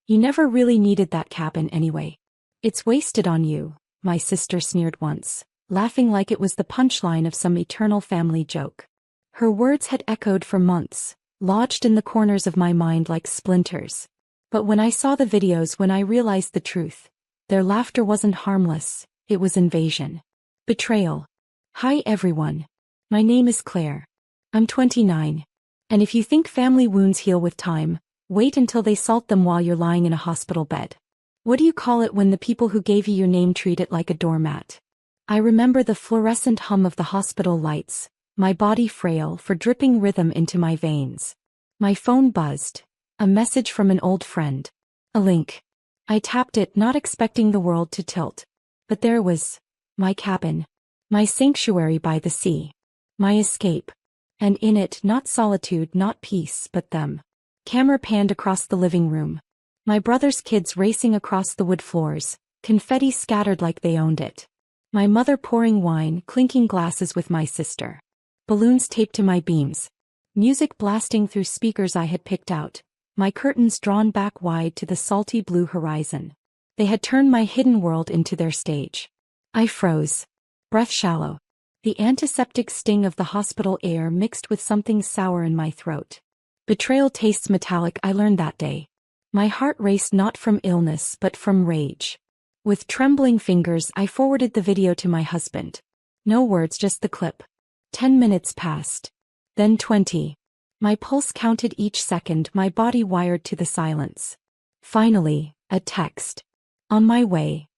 You never really needed that cabin anyway. It's wasted on you, my sister sneered once, laughing like it was the punchline of some eternal family joke. Her words had echoed for months, lodged in the corners of my mind like splinters. But when I saw the videos, when I realized the truth, their laughter wasn't harmless, it was invasion. Betrayal. Hi everyone. My name is Claire. I'm 29. And if you think family wounds heal with time, wait until they salt them while you're lying in a hospital bed. What do you call it when the people who gave you your name treat it like a doormat? I remember the fluorescent hum of the hospital lights, my body frail for dripping rhythm into my veins. My phone buzzed. A message from an old friend. A link. I tapped it, not expecting the world to tilt. But there was. My cabin. My sanctuary by the sea. My escape. And in it, not solitude, not peace, but them. Camera panned across the living room. My brother's kids racing across the wood floors, confetti scattered like they owned it. My mother pouring wine, clinking glasses with my sister. Balloons taped to my beams. Music blasting through speakers I had picked out. My curtains drawn back wide to the salty blue horizon. They had turned my hidden world into their stage. I froze. Breath shallow. The antiseptic sting of the hospital air mixed with something sour in my throat. Betrayal tastes metallic, I learned that day. My heart raced not from illness but from rage. With trembling fingers I forwarded the video to my husband. No words, just the clip. 10 minutes passed. Then 20. My pulse counted each second, my body wired to the silence. Finally, a text. On my way.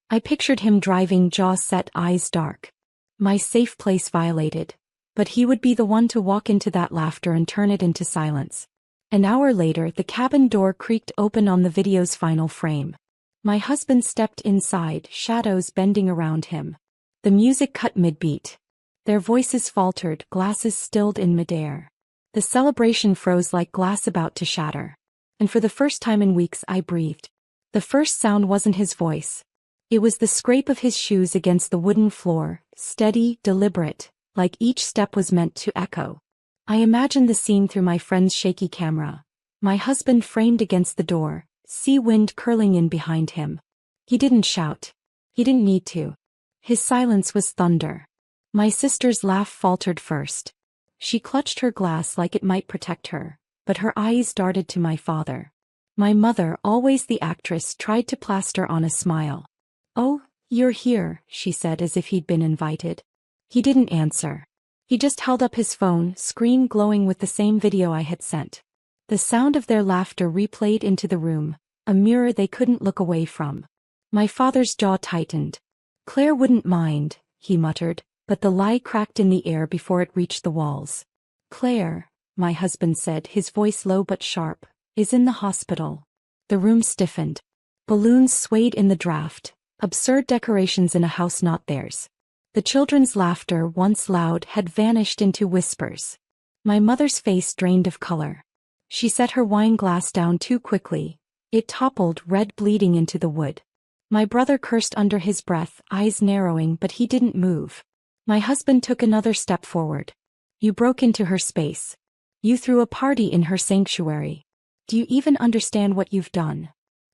I pictured him driving, jaw set, eyes dark. My safe place violated. But he would be the one to walk into that laughter and turn it into silence. An hour later, the cabin door creaked open on the video's final frame. My husband stepped inside, shadows bending around him. The music cut mid-beat. Their voices faltered, glasses stilled in midair. The celebration froze like glass about to shatter. And for the first time in weeks I breathed. The first sound wasn't his voice. It was the scrape of his shoes against the wooden floor, steady, deliberate, like each step was meant to echo. I imagined the scene through my friend's shaky camera. My husband framed against the door, sea wind curling in behind him. He didn't shout. He didn't need to. His silence was thunder. My sister's laugh faltered first. She clutched her glass like it might protect her, but her eyes darted to my father. My mother, always the actress, tried to plaster on a smile. "Oh, you're here," she said as if he'd been invited. He didn't answer. He just held up his phone, screen glowing with the same video I had sent. The sound of their laughter replayed into the room, a mirror they couldn't look away from. My father's jaw tightened. "Claire wouldn't mind," he muttered, but the lie cracked in the air before it reached the walls. "Claire," my husband said, his voice low but sharp, "is in the hospital." The room stiffened. Balloons swayed in the draft, absurd decorations in a house not theirs. The children's laughter, once loud, had vanished into whispers. My mother's face drained of color. She set her wine glass down too quickly. It toppled, red bleeding into the wood. My brother cursed under his breath, eyes narrowing, but he didn't move. My husband took another step forward. "You broke into her space. You threw a party in her sanctuary. Do you even understand what you've done?"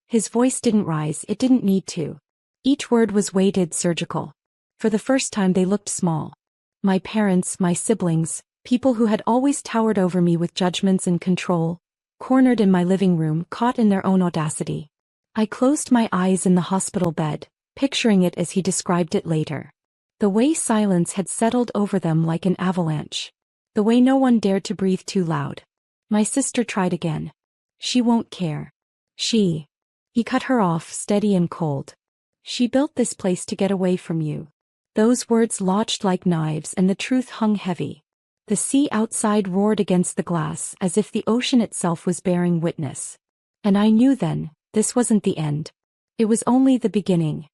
His voice didn't rise, it didn't need to. Each word was weighted, surgical. For the first time they looked small. My parents, my siblings, people who had always towered over me with judgments and control, cornered in my living room, caught in their own audacity. I closed my eyes in the hospital bed, picturing it as he described it later. The way silence had settled over them like an avalanche. The way no one dared to breathe too loud. My sister tried again. "She won't care. He cut her off, steady and cold. "She built this place to get away from you." Those words lodged like knives and the truth hung heavy. The sea outside roared against the glass as if the ocean itself was bearing witness. And I knew then, this wasn't the end. It was only the beginning.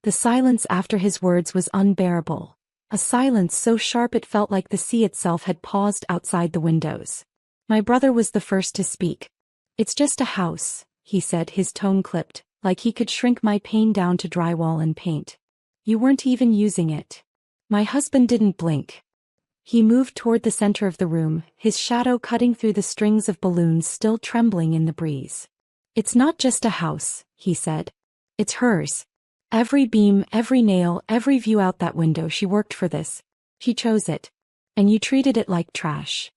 The silence after his words was unbearable. A silence so sharp it felt like the sea itself had paused outside the windows. My brother was the first to speak. "It's just a house," he said, his tone clipped, like he could shrink my pain down to drywall and paint. "You weren't even using it." My husband didn't blink. He moved toward the center of the room, his shadow cutting through the strings of balloons still trembling in the breeze. It's not just a house, he said. It's hers. Every beam, every nail, every view out that window, she worked for this. She chose it. And you treated it like trash.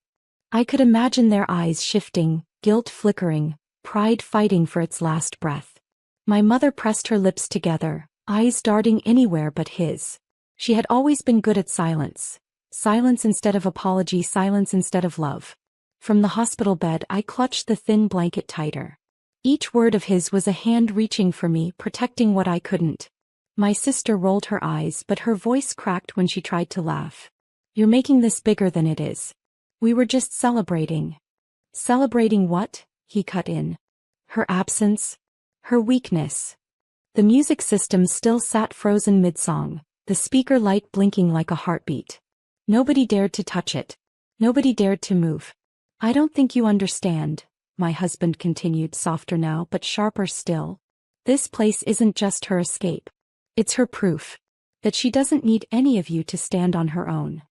I could imagine their eyes shifting, guilt flickering, pride fighting for its last breath. My mother pressed her lips together, eyes darting anywhere but his. She had always been good at silence. Silence instead of apology, silence instead of love. From the hospital bed, I clutched the thin blanket tighter. Each word of his was a hand reaching for me, protecting what I couldn't. My sister rolled her eyes, but her voice cracked when she tried to laugh. You're making this bigger than it is. We were just celebrating. Celebrating what? He cut in. Her absence. Her weakness. The music system still sat frozen mid-song, the speaker light blinking like a heartbeat. Nobody dared to touch it. Nobody dared to move. I don't think you understand, my husband continued, softer now but sharper still. This place isn't just her escape. It's her proof that she doesn't need any of you to stand on her own.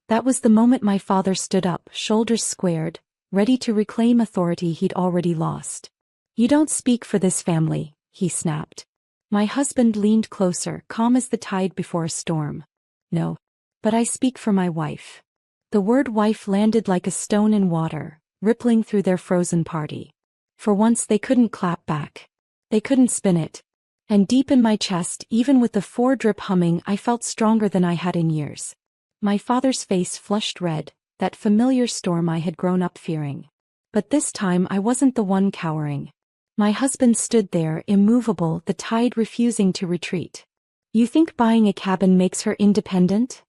That was the moment my father stood up, shoulders squared, ready to reclaim authority he'd already lost. You don't speak for this family, he snapped. My husband leaned closer, calm as the tide before a storm. No. But I speak for my wife. The word wife landed like a stone in water, rippling through their frozen party. For once they couldn't clap back. They couldn't spin it. And deep in my chest, even with the four-drip humming, I felt stronger than I had in years. My father's face flushed red, that familiar storm I had grown up fearing. But this time I wasn't the one cowering. My husband stood there, immovable, the tide refusing to retreat. You think buying a cabin makes her independent?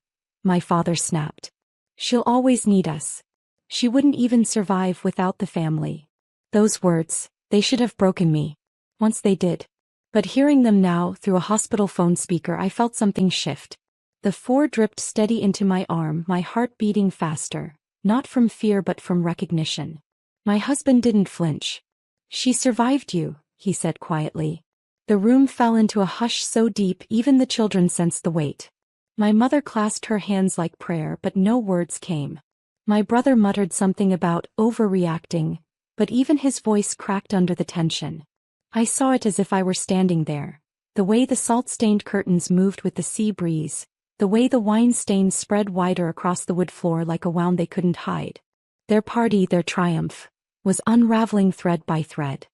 My father snapped. She'll always need us. She wouldn't even survive without the family. Those words, they should have broken me. Once they did. But hearing them now, through a hospital phone speaker, I felt something shift. The four dripped steady into my arm, my heart beating faster, not from fear but from recognition. My husband didn't flinch. She survived you, he said quietly. The room fell into a hush so deep even the children sensed the weight. My mother clasped her hands like prayer, but no words came. My brother muttered something about overreacting, but even his voice cracked under the tension. I saw it as if I were standing there. The way the salt-stained curtains moved with the sea breeze, the way the wine stains spread wider across the wood floor like a wound they couldn't hide. Their party, their triumph, was unraveling thread by thread.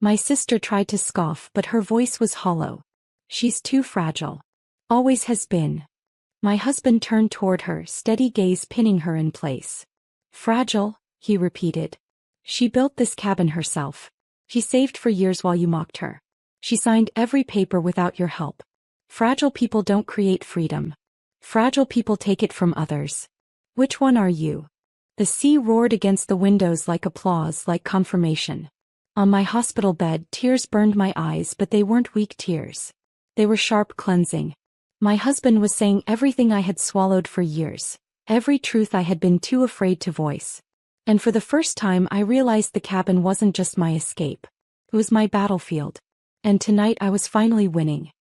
My sister tried to scoff, but her voice was hollow. She's too fragile. Always has been. My husband turned toward her, steady gaze pinning her in place. Fragile, he repeated. She built this cabin herself. She saved for years while you mocked her. She signed every paper without your help. Fragile people don't create freedom. Fragile people take it from others. Which one are you? The sea roared against the windows like applause, like confirmation. On my hospital bed, tears burned my eyes, but they weren't weak tears. They were sharp, cleansing. My husband was saying everything I had swallowed for years, every truth I had been too afraid to voice. And for the first time I realized the cabin wasn't just my escape. It was my battlefield. And tonight I was finally winning.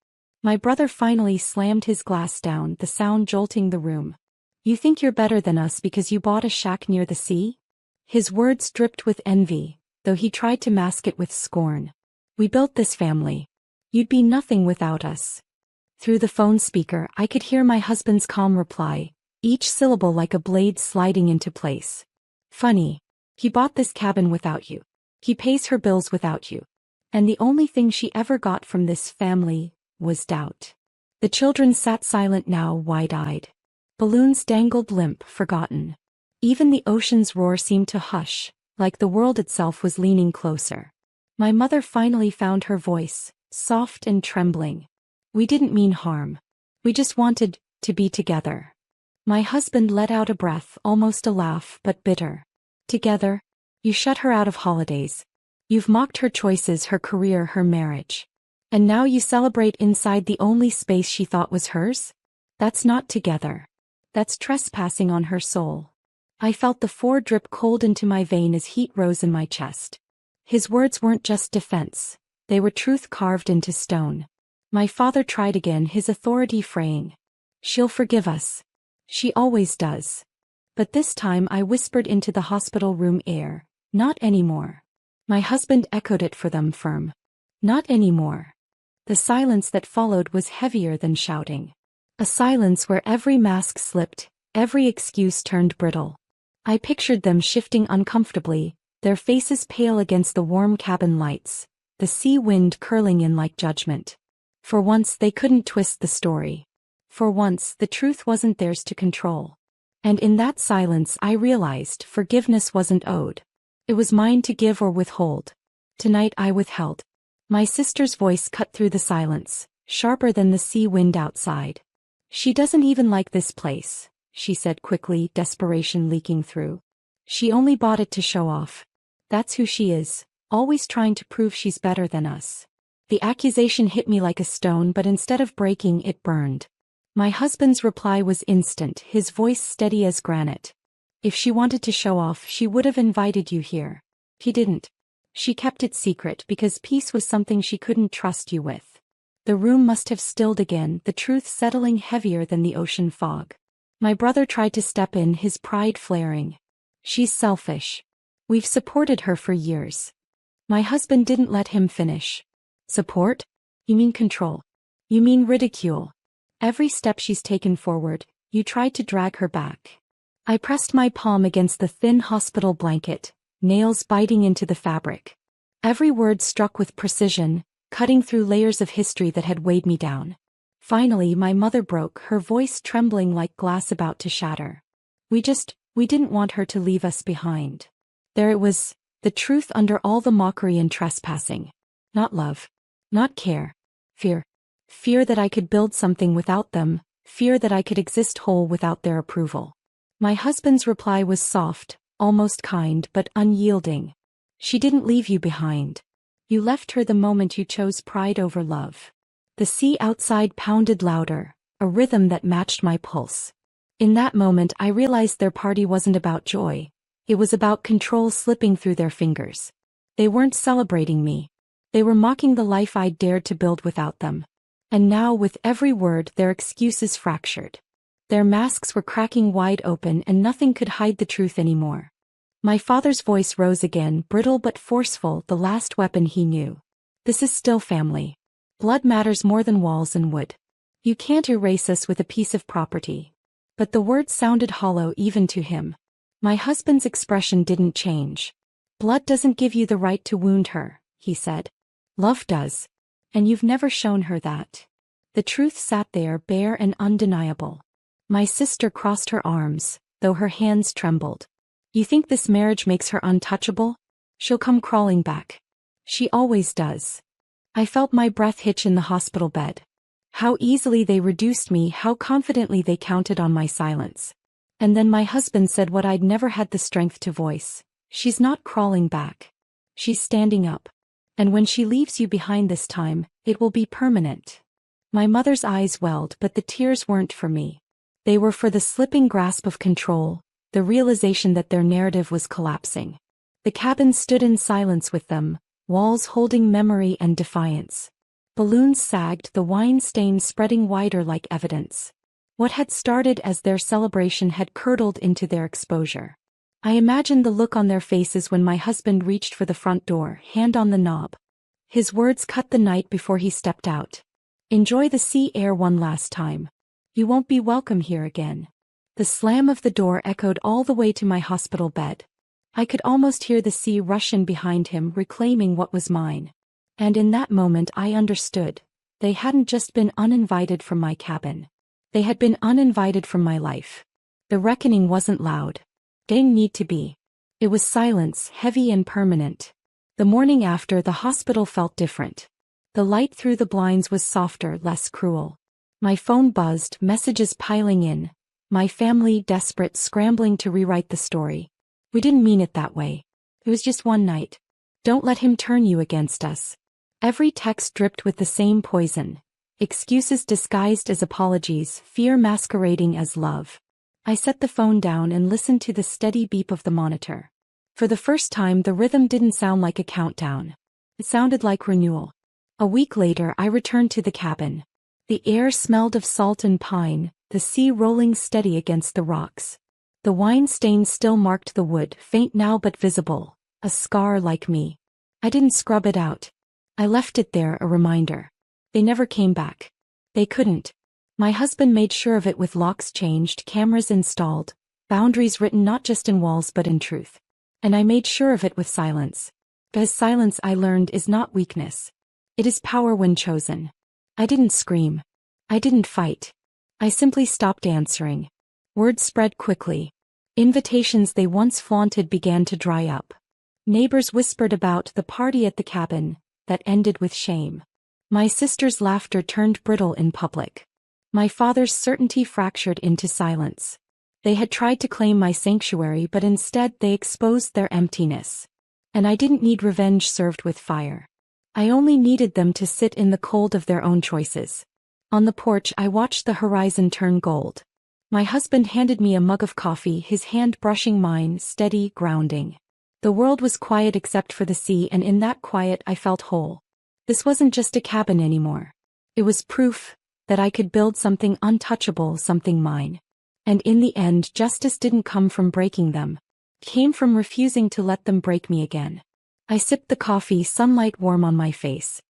My brother finally slammed his glass down, the sound jolting the room. You think you're better than us because you bought a shack near the sea? His words dripped with envy, though he tried to mask it with scorn. We built this family. You'd be nothing without us. Through the phone speaker, I could hear my husband's calm reply, each syllable like a blade sliding into place. Funny. He bought this cabin without you. He pays her bills without you. And the only thing she ever got from this family was doubt. The children sat silent now, wide-eyed. Balloons dangled limp, forgotten. Even the ocean's roar seemed to hush, like the world itself was leaning closer. My mother finally found her voice, soft and trembling. We didn't mean harm. We just wanted to be together. My husband let out a breath, almost a laugh, but bitter. Together? You shut her out of holidays. You've mocked her choices, her career, her marriage. And now you celebrate inside the only space she thought was hers? That's not together. That's trespassing on her soul. I felt the four drip cold into my vein as heat rose in my chest. His words weren't just defense. They were truth carved into stone. My father tried again, his authority fraying. She'll forgive us. She always does. But this time I whispered into the hospital room air, not anymore. My husband echoed it for them firm. Not anymore. The silence that followed was heavier than shouting. A silence where every mask slipped, every excuse turned brittle. I pictured them shifting uncomfortably, their faces pale against the warm cabin lights, the sea wind curling in like judgment. For once they couldn't twist the story. For once the truth wasn't theirs to control. And in that silence I realized forgiveness wasn't owed. It was mine to give or withhold. Tonight I withheld. My sister's voice cut through the silence, sharper than the sea wind outside. She doesn't even like this place, she said quickly, desperation leaking through. She only bought it to show off. That's who she is, always trying to prove she's better than us. The accusation hit me like a stone, but instead of breaking, it burned. My husband's reply was instant, his voice steady as granite. If she wanted to show off, she would have invited you here. He didn't. She kept it secret because peace was something she couldn't trust you with. The room must have stilled again, the truth settling heavier than the ocean fog. My brother tried to step in, his pride flaring. She's selfish. We've supported her for years. My husband didn't let him finish. Support? You mean control? You mean ridicule? Every step she's taken forward, you tried to drag her back. I pressed my palm against the thin hospital blanket, nails biting into the fabric. Every word struck with precision, cutting through layers of history that had weighed me down. Finally my mother broke, her voice trembling like glass about to shatter. We didn't want her to leave us behind. There it was, the truth under all the mockery and trespassing. Not love. Not care. Fear. Fear that I could build something without them, fear that I could exist whole without their approval. My husband's reply was soft, almost kind, but unyielding. She didn't leave you behind. You left her the moment you chose pride over love. The sea outside pounded louder, a rhythm that matched my pulse. In that moment I realized their party wasn't about joy. It was about control slipping through their fingers. They weren't celebrating me. They were mocking the life I'd dared to build without them. And now with every word their excuses fractured. Their masks were cracking wide open and nothing could hide the truth anymore. My father's voice rose again, brittle but forceful, the last weapon he knew. This is still family. Blood matters more than walls and wood. You can't erase us with a piece of property. But the words sounded hollow even to him. My husband's expression didn't change. Blood doesn't give you the right to wound her, he said. Love does. And you've never shown her that. The truth sat there, bare and undeniable. My sister crossed her arms, though her hands trembled. You think this marriage makes her untouchable? She'll come crawling back. She always does. I felt my breath hitch in the hospital bed. How easily they reduced me, how confidently they counted on my silence. And then my husband said what I'd never had the strength to voice. She's not crawling back. She's standing up. And when she leaves you behind this time, it will be permanent. My mother's eyes welled, but the tears weren't for me. They were for the slipping grasp of control, the realization that their narrative was collapsing. The cabin stood in silence with them, walls holding memory and defiance. Balloons sagged, the wine stain spreading wider like evidence. What had started as their celebration had curdled into their exposure. I imagined the look on their faces when my husband reached for the front door, hand on the knob. His words cut the night before he stepped out. Enjoy the sea air one last time. You won't be welcome here again. The slam of the door echoed all the way to my hospital bed. I could almost hear the sea rush in behind him, reclaiming what was mine. And in that moment I understood. They hadn't just been uninvited from my cabin. They had been uninvited from my life. The reckoning wasn't loud. Didn't need to be. It was silence, heavy and permanent. The morning after, the hospital felt different. The light through the blinds was softer, less cruel. My phone buzzed, messages piling in. My family desperate, scrambling to rewrite the story. We didn't mean it that way. It was just one night. Don't let him turn you against us. Every text dripped with the same poison. Excuses disguised as apologies, fear masquerading as love. I set the phone down and listened to the steady beep of the monitor. For the first time, the rhythm didn't sound like a countdown. It sounded like renewal. A week later, I returned to the cabin. The air smelled of salt and pine, the sea rolling steady against the rocks. The wine stain still marked the wood, faint now but visible, a scar like me. I didn't scrub it out. I left it there, a reminder. They never came back. They couldn't. My husband made sure of it with locks changed, cameras installed, boundaries written not just in walls but in truth. And I made sure of it with silence. Because silence, I learned, is not weakness. It is power when chosen. I didn't scream. I didn't fight. I simply stopped answering. Word spread quickly. Invitations they once flaunted began to dry up. Neighbors whispered about the party at the cabin that ended with shame. My sister's laughter turned brittle in public. My father's certainty fractured into silence. They had tried to claim my sanctuary, but instead they exposed their emptiness. And I didn't need revenge served with fire. I only needed them to sit in the cold of their own choices. On the porch, I watched the horizon turn gold. My husband handed me a mug of coffee, his hand brushing mine, steady, grounding. The world was quiet except for the sea, and in that quiet I felt whole. This wasn't just a cabin anymore. It was proof that I could build something untouchable, something mine. And in the end, justice didn't come from breaking them. It came from refusing to let them break me again. I sipped the coffee, sunlight warm on my face.